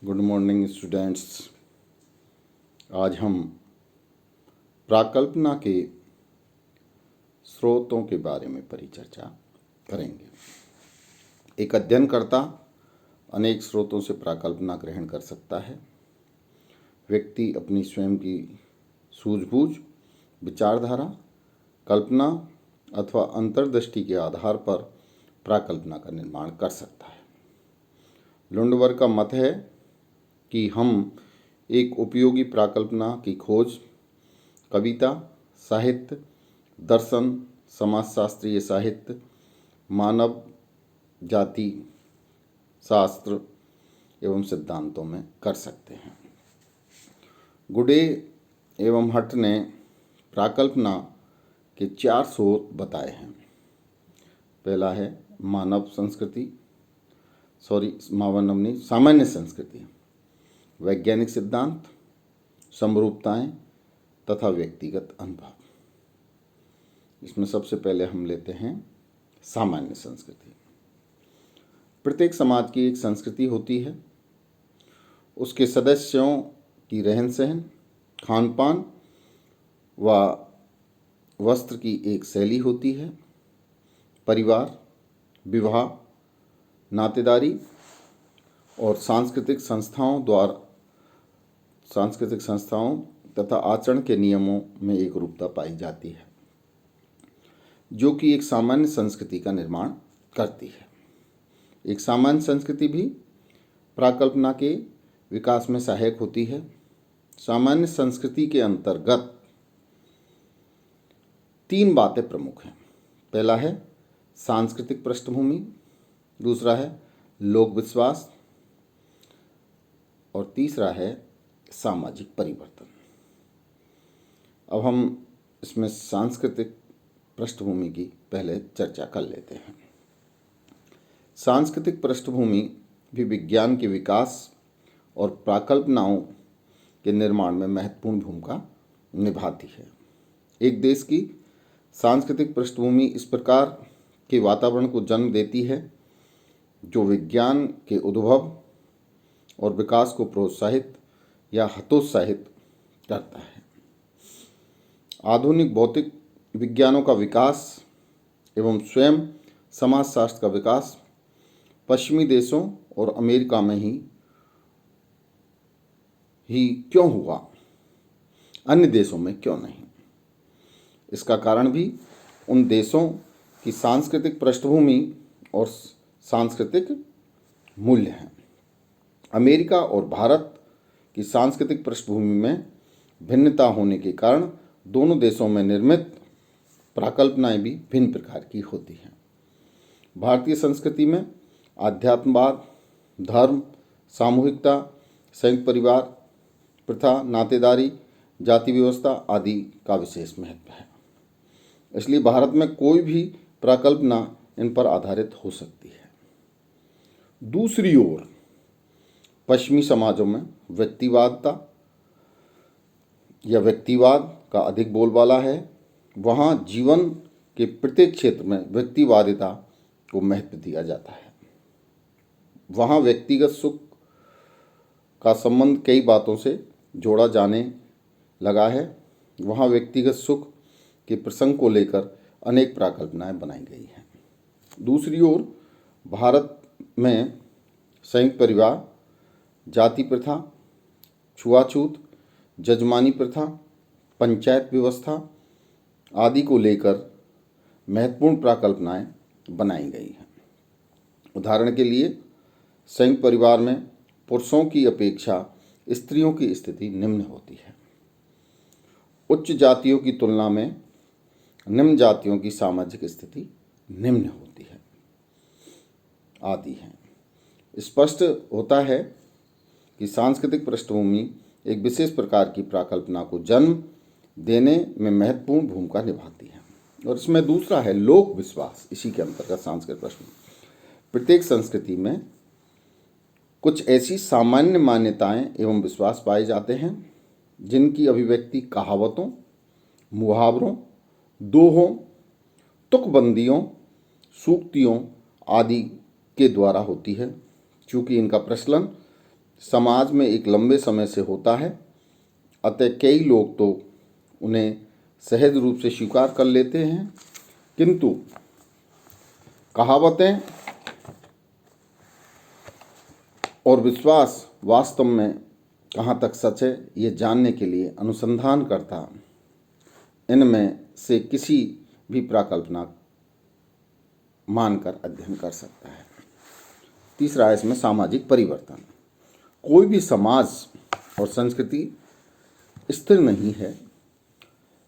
Good morning students. आज हम प्राकल्पना के स्रोतों के बारे में परिचर्चा करेंगे। एक अध्ययनकर्ता अनेक स्रोतों से प्राकल्पना ग्रहण कर सकता है। व्यक्ति अपनी स्वयं की सूझबूझ, विचारधारा, कल्पना अथवा अंतर्दृष्टि के आधार पर प्राकल्पना का निर्माण कर सकता है। लुंडवर्ग का मत है कि हम एक उपयोगी प्राकल्पना की खोज कविता, साहित्य, दर्शन, समाजशास्त्रीय साहित्य, मानव जाति शास्त्र एवं सिद्धांतों में कर सकते हैं। गुडे एवं हट ने प्राकल्पना के 4 स्रोत बताए हैं। पहला है सामान्य संस्कृति, वैज्ञानिक सिद्धांत, समरूपताएं तथा व्यक्तिगत अनुभव। इसमें सबसे पहले हम लेते हैं सामान्य संस्कृति। प्रत्येक समाज की एक संस्कृति होती है। उसके सदस्यों की रहन सहन, खान पान व वस्त्र की एक शैली होती है। परिवार, विवाह, नातेदारी और सांस्कृतिक संस्थाओं तथा आचरण के नियमों में एक रूपता पाई जाती है, जो कि एक सामान्य संस्कृति का निर्माण करती है। एक सामान्य संस्कृति भी प्राकल्पना के विकास में सहायक होती है। सामान्य संस्कृति के अंतर्गत 3 बातें प्रमुख हैं। पहला है सांस्कृतिक पृष्ठभूमि, दूसरा है लोक विश्वास और तीसरा है सामाजिक परिवर्तन। अब हम इसमें सांस्कृतिक पृष्ठभूमि की पहले चर्चा कर लेते हैं। सांस्कृतिक पृष्ठभूमि भी विज्ञान के विकास और प्राकल्पनाओं के निर्माण में महत्वपूर्ण भूमिका निभाती है। एक देश की सांस्कृतिक पृष्ठभूमि इस प्रकार के वातावरण को जन्म देती है जो विज्ञान के उद्भव और विकास को प्रोत्साहित या हतोत्साहित करता है। आधुनिक भौतिक विज्ञानों का विकास एवं स्वयं समाजशास्त्र का विकास पश्चिमी देशों और अमेरिका में ही क्यों हुआ, अन्य देशों में क्यों नहीं? इसका कारण भी उन देशों की सांस्कृतिक पृष्ठभूमि और सांस्कृतिक मूल्य हैं। अमेरिका और भारत की सांस्कृतिक पृष्ठभूमि में भिन्नता होने के कारण दोनों देशों में निर्मित प्राकल्पनाएं भी भिन्न प्रकार की होती हैं। भारतीय संस्कृति में आध्यात्मवाद, धर्म, सामूहिकता, संयुक्त परिवार प्रथा, नातेदारी, जाति व्यवस्था आदि का विशेष महत्व है। इसलिए भारत में कोई भी प्राकल्पना इन पर आधारित हो सकती है। दूसरी ओर पश्चिमी समाजों में व्यक्तिवाद का अधिक बोलबाला है। वहाँ जीवन के प्रत्येक क्षेत्र में व्यक्तिवादिता को महत्व दिया जाता है। वहाँ व्यक्तिगत सुख का संबंध कई बातों से जोड़ा जाने लगा है। वहाँ व्यक्तिगत सुख के प्रसंग को लेकर अनेक प्राकल्पनाएं बनाई गई हैं। दूसरी ओर भारत में संयुक्त परिवार, जाति प्रथा, छुआछूत, जजमानी प्रथा, पंचायत व्यवस्था आदि को लेकर महत्वपूर्ण प्राकल्पनाएं बनाई गई हैं। उदाहरण के लिए संयुक्त परिवार में पुरुषों की अपेक्षा स्त्रियों की स्थिति निम्न होती है। उच्च जातियों की तुलना में निम्न जातियों की सामाजिक स्थिति निम्न होती है आदि है। स्पष्ट होता है कि सांस्कृतिक पृष्ठभूमि एक विशेष प्रकार की प्राकल्पना को जन्म देने में महत्वपूर्ण भूमिका निभाती है। और इसमें दूसरा है लोक विश्वास। इसी के अंतर्गत सांस्कृतिक पृष्ठभूमि प्रत्येक संस्कृति में कुछ ऐसी सामान्य मान्यताएं एवं विश्वास पाए जाते हैं जिनकी अभिव्यक्ति कहावतों, मुहावरों, दोहों, तुकबंदियों, सूक्तियों आदि के द्वारा होती है। चूँकि इनका प्रचलन समाज में एक लंबे समय से होता है, अतः कई लोग तो उन्हें सहज रूप से स्वीकार कर लेते हैं, किंतु कहावतें और विश्वास वास्तव में कहाँ तक सच है, ये जानने के लिए अनुसंधानकर्ता इनमें से किसी भी प्राकल्पना मानकर अध्ययन कर सकता है। तीसरा है इसमें सामाजिक परिवर्तन। कोई भी समाज और संस्कृति स्थिर नहीं है,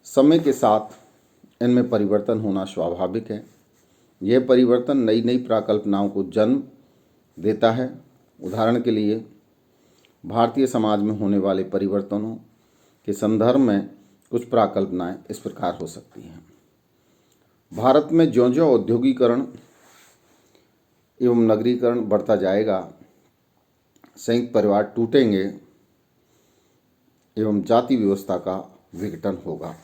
समय के साथ इनमें परिवर्तन होना स्वाभाविक है। यह परिवर्तन नई नई प्राकल्पनाओं को जन्म देता है। उदाहरण के लिए भारतीय समाज में होने वाले परिवर्तनों के संदर्भ में कुछ प्राकल्पनाएं इस प्रकार हो सकती हैं। भारत में ज्यों-ज्यों औद्योगिकरण एवं नगरीकरण बढ़ता जाएगा, संयुक्त परिवार टूटेंगे एवं जाति व्यवस्था का विघटन होगा।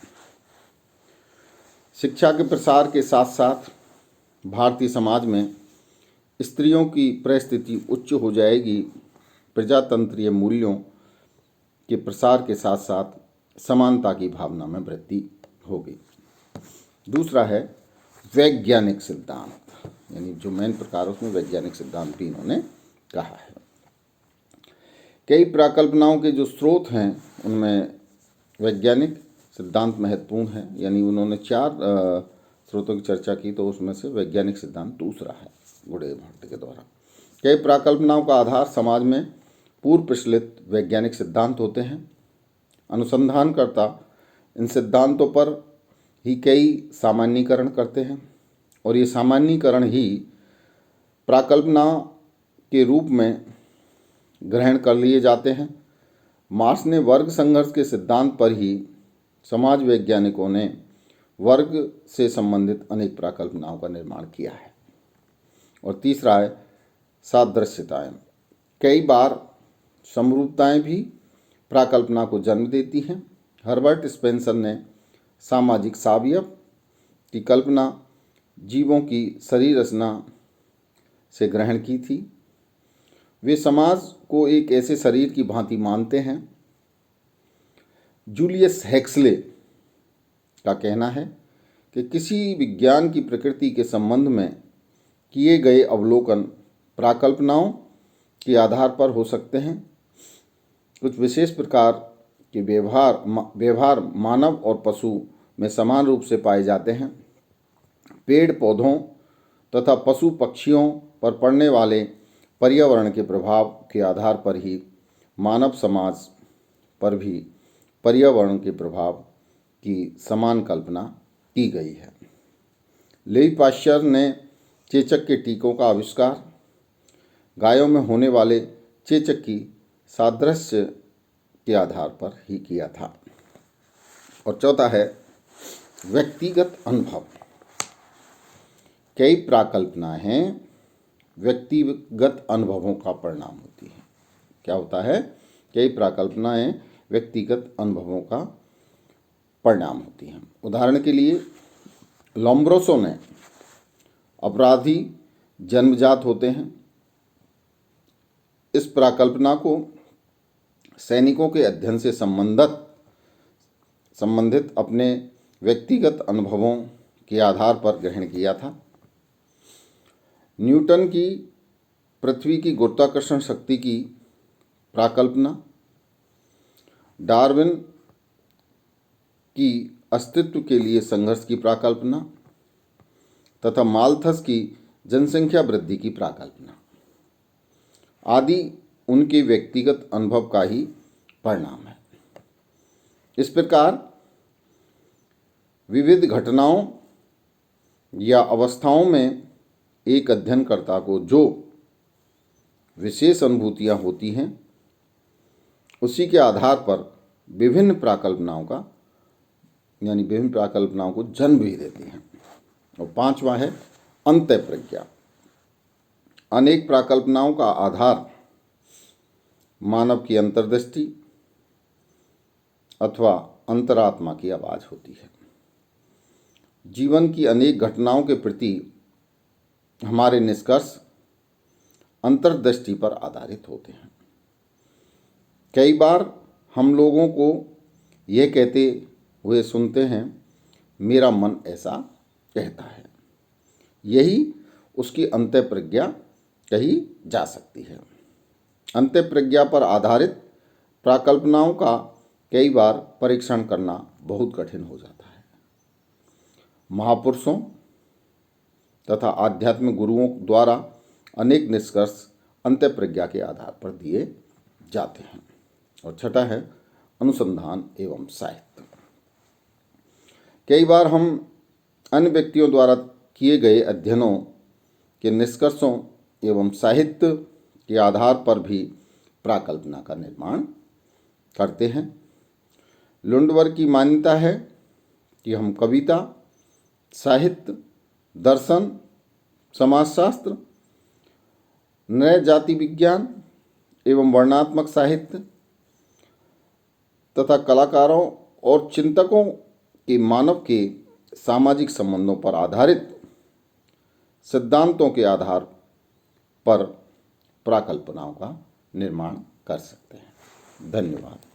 शिक्षा के प्रसार के साथ साथ भारतीय समाज में स्त्रियों की परिस्थिति उच्च हो जाएगी। प्रजातंत्रीय मूल्यों के प्रसार के साथ साथ समानता की भावना में वृद्धि होगी। दूसरा है वैज्ञानिक सिद्धांत, यानी जो मेन प्रकार उसमें वैज्ञानिक सिद्धांत भी इन्होंने कहा है। कई प्राकल्पनाओं के जो स्रोत हैं उनमें वैज्ञानिक सिद्धांत महत्वपूर्ण है, यानी उन्होंने 4 स्रोतों की चर्चा की, तो उसमें से वैज्ञानिक सिद्धांत दूसरा है गुडेल भट्ट के द्वारा। कई प्राकल्पनाओं का आधार समाज में पूर्व प्रचलित वैज्ञानिक सिद्धांत होते हैं। अनुसंधानकर्ता इन सिद्धांतों पर ही कई सामान्यीकरण करते हैं और ये सामान्यीकरण ही प्राकल्पना के रूप में ग्रहण कर लिए जाते हैं। मार्क्स ने वर्ग संघर्ष के सिद्धांत पर ही समाज वैज्ञानिकों ने वर्ग से संबंधित अनेक प्राकल्पनाओं का निर्माण किया है। और तीसरा है सादृश्यताएं। कई बार समरूपताएं भी प्राकल्पना को जन्म देती हैं। हर्बर्ट स्पेंसर ने सामाजिक सावयव की कल्पना जीवों की शरीर रचना से ग्रहण की थी। वे समाज को एक ऐसे शरीर की भांति मानते हैं। जूलियस हेक्सले का कहना है कि किसी विज्ञान की प्रकृति के संबंध में किए गए अवलोकन प्राकल्पनाओं के आधार पर हो सकते हैं। कुछ विशेष प्रकार के व्यवहार मानव और पशु में समान रूप से पाए जाते हैं। पेड़ पौधों तथा पशु पक्षियों पर पड़ने वाले पर्यावरण के प्रभाव के आधार पर ही मानव समाज पर भी पर्यावरण के प्रभाव की समान कल्पना की गई है। लेवी पाश्चर ने चेचक के टीकों का आविष्कार गायों में होने वाले चेचक की सादृश्य के आधार पर ही किया था। और चौथा है व्यक्तिगत अनुभव। कई प्राकल्पनाएं हैं व्यक्तिगत अनुभवों का परिणाम होती है। क्या होता है? कई प्राकल्पनाएं व्यक्तिगत अनुभवों का परिणाम होती हैं। उदाहरण के लिए लोम्ब्रोसो ने अपराधी जन्मजात होते हैं, इस प्राकल्पना को सैनिकों के अध्ययन से संबंधित अपने व्यक्तिगत अनुभवों के आधार पर ग्रहण किया था। न्यूटन की पृथ्वी की गुरुत्वाकर्षण शक्ति की प्राकल्पना, डार्विन की अस्तित्व के लिए संघर्ष की प्राकल्पना तथा माल्थस की जनसंख्या वृद्धि की प्राकल्पना आदि उनके व्यक्तिगत अनुभव का ही परिणाम है। इस प्रकार विविध घटनाओं या अवस्थाओं में एक अध्ययनकर्ता को जो विशेष अनुभूतियाँ होती हैं उसी के आधार पर विभिन्न प्राकल्पनाओं को जन्म भी देती हैं। और 5वां है अंतःप्रज्ञा। अनेक प्राकल्पनाओं का आधार मानव की अंतर्दृष्टि अथवा अंतरात्मा की आवाज़ होती है। जीवन की अनेक घटनाओं के प्रति हमारे निष्कर्ष अंतर्दृष्टि पर आधारित होते हैं। कई बार हम लोगों को यह कहते हुए सुनते हैं, मेरा मन ऐसा कहता है। यही उसकी अंतःप्रज्ञा कही जा सकती है। अंतःप्रज्ञा पर आधारित प्राकल्पनाओं का कई बार परीक्षण करना बहुत कठिन हो जाता है। महापुरुषों तथा आध्यात्मिक गुरुओं द्वारा अनेक निष्कर्ष अंतःप्रज्ञा के आधार पर दिए जाते हैं। और छठा है अनुसंधान एवं साहित्य। कई बार हम अन्य व्यक्तियों द्वारा किए गए अध्ययनों के निष्कर्षों एवं साहित्य के आधार पर भी प्राकल्पना का निर्माण करते हैं। लुंडवर्ग की मान्यता है कि हम कविता, साहित्य, दर्शन, समाजशास्त्र, नए जाति विज्ञान एवं वर्णनात्मक साहित्य तथा कलाकारों और चिंतकों के मानव के सामाजिक संबंधों पर आधारित सिद्धांतों के आधार पर प्राकल्पनाओं का निर्माण कर सकते हैं। धन्यवाद।